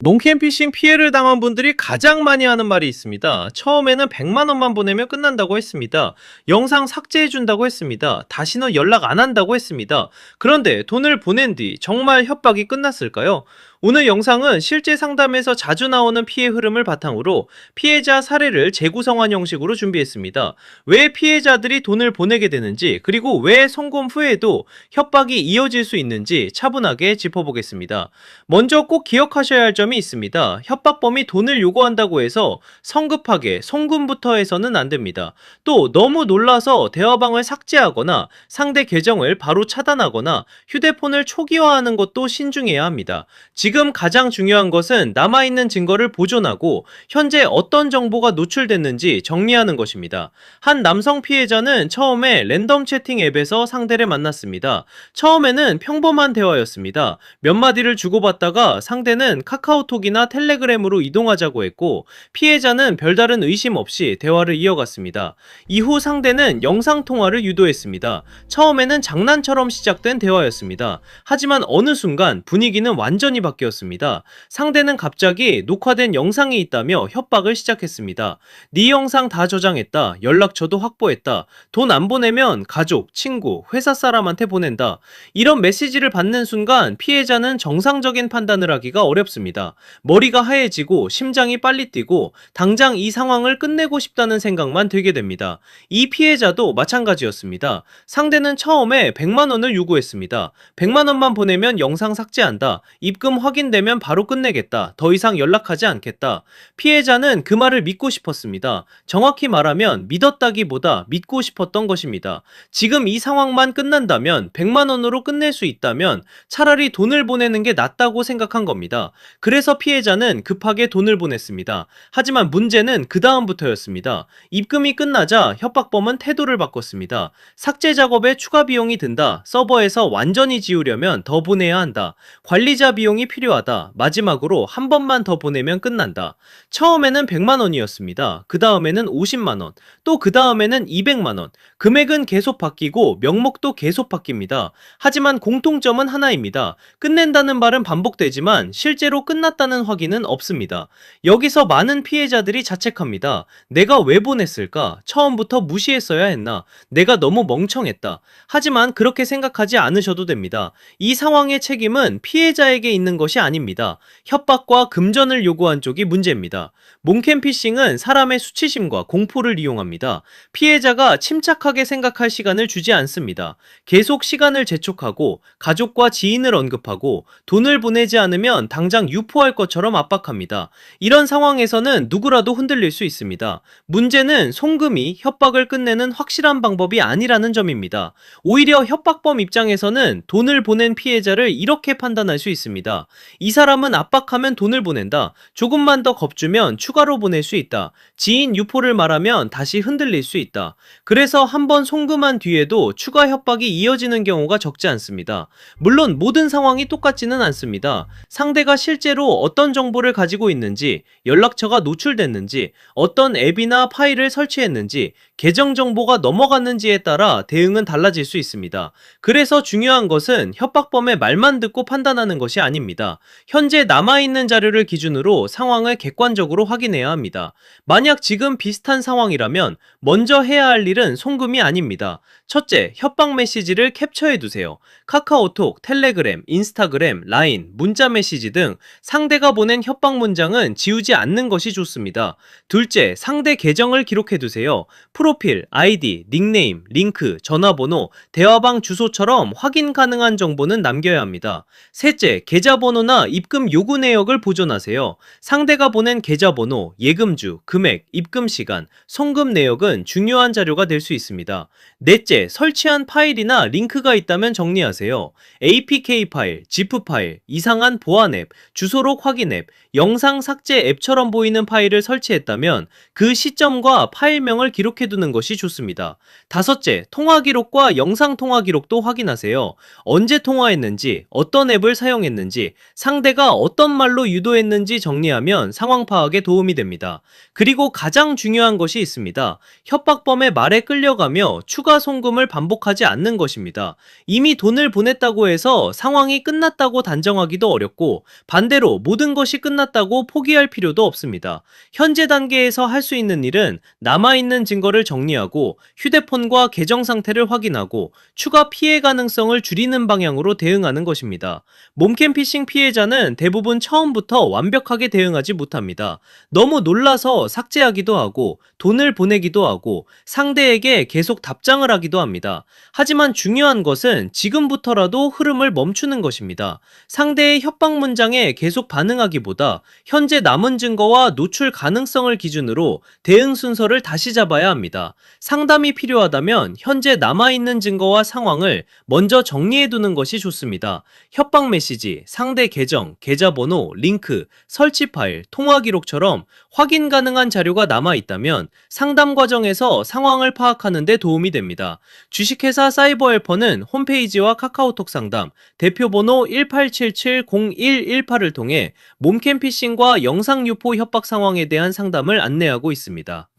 농캠피싱 피해를 당한 분들이 가장 많이 하는 말이 있습니다. 처음에는 100만 원만 보내면 끝난다고 했습니다. 영상 삭제해준다고 했습니다. 다시는 연락 안 한다고 했습니다. 그런데 돈을 보낸 뒤 정말 협박이 끝났을까요? 오늘 영상은 실제 상담에서 자주 나오는 피해 흐름을 바탕으로 피해자 사례를 재구성한 형식으로 준비했습니다. 왜 피해자들이 돈을 보내게 되는지, 그리고 왜 송금 후에도 협박이 이어질 수 있는지 차분하게 짚어보겠습니다. 먼저 꼭 기억하셔야 할 점이 있습니다. 협박범이 돈을 요구한다고 해서 성급하게 송금부터 해서는 안 됩니다. 또 너무 놀라서 대화방을 삭제하거나 상대 계정을 바로 차단하거나 휴대폰을 초기화하는 것도 신중해야 합니다. 지금 가장 중요한 것은 남아있는 증거를 보존하고 현재 어떤 정보가 노출됐는지 정리하는 것입니다. 한 남성 피해자는 처음에 랜덤 채팅 앱에서 상대를 만났습니다. 처음에는 평범한 대화였습니다. 몇 마디를 주고받다가 상대는 카카오톡이나 텔레그램으로 이동하자고 했고, 피해자는 별다른 의심 없이 대화를 이어갔습니다. 이후 상대는 영상통화를 유도했습니다. 처음에는 장난처럼 시작된 대화였습니다. 하지만 어느 순간 분위기는 완전히 바뀌었습니다. 상대는 갑자기 녹화된 영상이 있다며 협박을 시작했습니다. 네 영상 다 저장했다. 연락처도 확보했다. 돈 안 보내면 가족, 친구, 회사 사람한테 보낸다. 이런 메시지를 받는 순간 피해자는 정상적인 판단을 하기가 어렵습니다. 머리가 하얘지고 심장이 빨리 뛰고 당장 이 상황을 끝내고 싶다는 생각만 들게 됩니다. 이 피해자도 마찬가지였습니다. 상대는 처음에 100만 원을 요구했습니다. 100만 원만 보내면 영상 삭제한다. 입금 확인되면 바로 끝내겠다. 더 이상 연락하지 않겠다. 피해자는 그 말을 믿고 싶었습니다. 정확히 말하면 믿었다기보다 믿고 싶었던 것입니다. 지금 이 상황만 끝난다면 100만 원으로 끝낼 수 있다면 차라리 돈을 보내는 게 낫다고 생각한 겁니다. 그래서 피해자는 급하게 돈을 보냈습니다. 하지만 문제는 그 다음부터였습니다. 입금이 끝나자 협박범은 태도를 바꿨습니다. 삭제 작업에 추가 비용이 든다. 서버에서 완전히 지우려면 더 보내야 한다. 관리자 비용이 필요하다. 마지막으로 한 번만 더 보내면 끝난다. 처음에는 100만 원이었습니다. 그 다음에는 50만 원, 또 그 다음에는 200만 원. 금액은 계속 바뀌고 명목도 계속 바뀝니다. 하지만 공통점은 하나입니다. 끝낸다는 말은 반복되지만 실제로 끝났다는 확인은 없습니다. 여기서 많은 피해자들이 자책합니다. 내가 왜 보냈을까? 처음부터 무시했어야 했나? 내가 너무 멍청했다. 하지만 그렇게 생각하지 않으셔도 됩니다. 이 상황의 책임은 피해자에게 있는 것이 아닙니다. 협박과 금전을 요구한 쪽이 문제입니다. 몽캠피싱은 사람의 수치심과 공포를 이용합니다. 피해자가 침착하게 생각할 시간을 주지 않습니다. 계속 시간을 재촉하고 가족과 지인을 언급하고 돈을 보내지 않으면 당장 유포할 것처럼 압박합니다. 이런 상황에서는 누구라도 흔들릴 수 있습니다. 문제는 송금이 협박을 끝내는 확실한 방법이 아니라는 점입니다. 오히려 협박범 입장에서는 돈을 보낸 피해자를 이렇게 판단할 수 있습니다. 이 사람은 압박하면 돈을 보낸다. 조금만 더 겁주면 추가로 보낼 수 있다. 지인 유포를 말하면 다시 흔들릴 수 있다. 그래서 한번 송금한 뒤에도 추가 협박이 이어지는 경우가 적지 않습니다. 물론 모든 상황이 똑같지는 않습니다. 상대가 실제로 어떤 정보를 가지고 있는지, 연락처가 노출됐는지, 어떤 앱이나 파일을 설치했는지, 계정 정보가 넘어갔는지에 따라 대응은 달라질 수 있습니다. 그래서 중요한 것은 협박범의 말만 듣고 판단하는 것이 아닙니다. 현재 남아있는 자료를 기준으로 상황을 객관적으로 확인해야 합니다. 만약 지금 비슷한 상황이라면 먼저 해야 할 일은 송금이 아닙니다. 첫째, 협박 메시지를 캡처해두세요. 카카오톡, 텔레그램, 인스타그램, 라인, 문자 메시지 등 상대가 보낸 협박 문장은 지우지 않는 것이 좋습니다. 둘째, 상대 계정을 기록해두세요. 프로필, 아이디, 닉네임, 링크, 전화번호, 대화방 주소처럼 확인 가능한 정보는 남겨야 합니다. 셋째, 계좌번호나 입금 요구 내역을 보존하세요. 상대가 보낸 계좌번호, 예금주, 금액, 입금 시간, 송금 내역은 중요한 자료가 될 수 있습니다. 넷째, 설치한 파일이나 링크가 있다면 정리하세요. APK 파일, 지프 파일, 이상한 보안 앱, 주소록 확인 앱, 영상 삭제 앱처럼 보이는 파일을 설치했다면 그 시점과 파일명을 기록해두는 두는 것이 좋습니다. 다섯째, 통화 기록과 영상 통화 기록도 확인하세요. 언제 통화했는지, 어떤 앱을 사용했는지, 상대가 어떤 말로 유도했는지 정리하면 상황 파악에 도움이 됩니다. 그리고 가장 중요한 것이 있습니다. 협박범의 말에 끌려가며 추가 송금을 반복하지 않는 것입니다. 이미 돈을 보냈다고 해서 상황이 끝났다고 단정하기도 어렵고, 반대로 모든 것이 끝났다고 포기할 필요도 없습니다. 현재 단계에서 할 수 있는 일은 남아있는 증거를 정리하고 휴대폰과 계정 상태를 확인하고 추가 피해 가능성을 줄이는 방향으로 대응하는 것입니다. 몸캠 피싱 피해자는 대부분 처음부터 완벽하게 대응하지 못합니다. 너무 놀라서 삭제하기도 하고 돈을 보내기도 하고 상대에게 계속 답장을 하기도 합니다. 하지만 중요한 것은 지금부터라도 흐름을 멈추는 것입니다. 상대의 협박 문장에 계속 반응하기보다 현재 남은 증거와 노출 가능성을 기준으로 대응 순서를 다시 잡아야 합니다. 상담이 필요하다면 현재 남아있는 증거와 상황을 먼저 정리해두는 것이 좋습니다. 협박 메시지, 상대 계정, 계좌번호, 링크, 설치 파일, 통화 기록처럼 확인 가능한 자료가 남아있다면 상담 과정에서 상황을 파악하는 데 도움이 됩니다. 주식회사 사이버헬퍼는 홈페이지와 카카오톡 상담, 대표번호 1877-0118을 통해 몸캠 피싱과 영상 유포 협박 상황에 대한 상담을 안내하고 있습니다.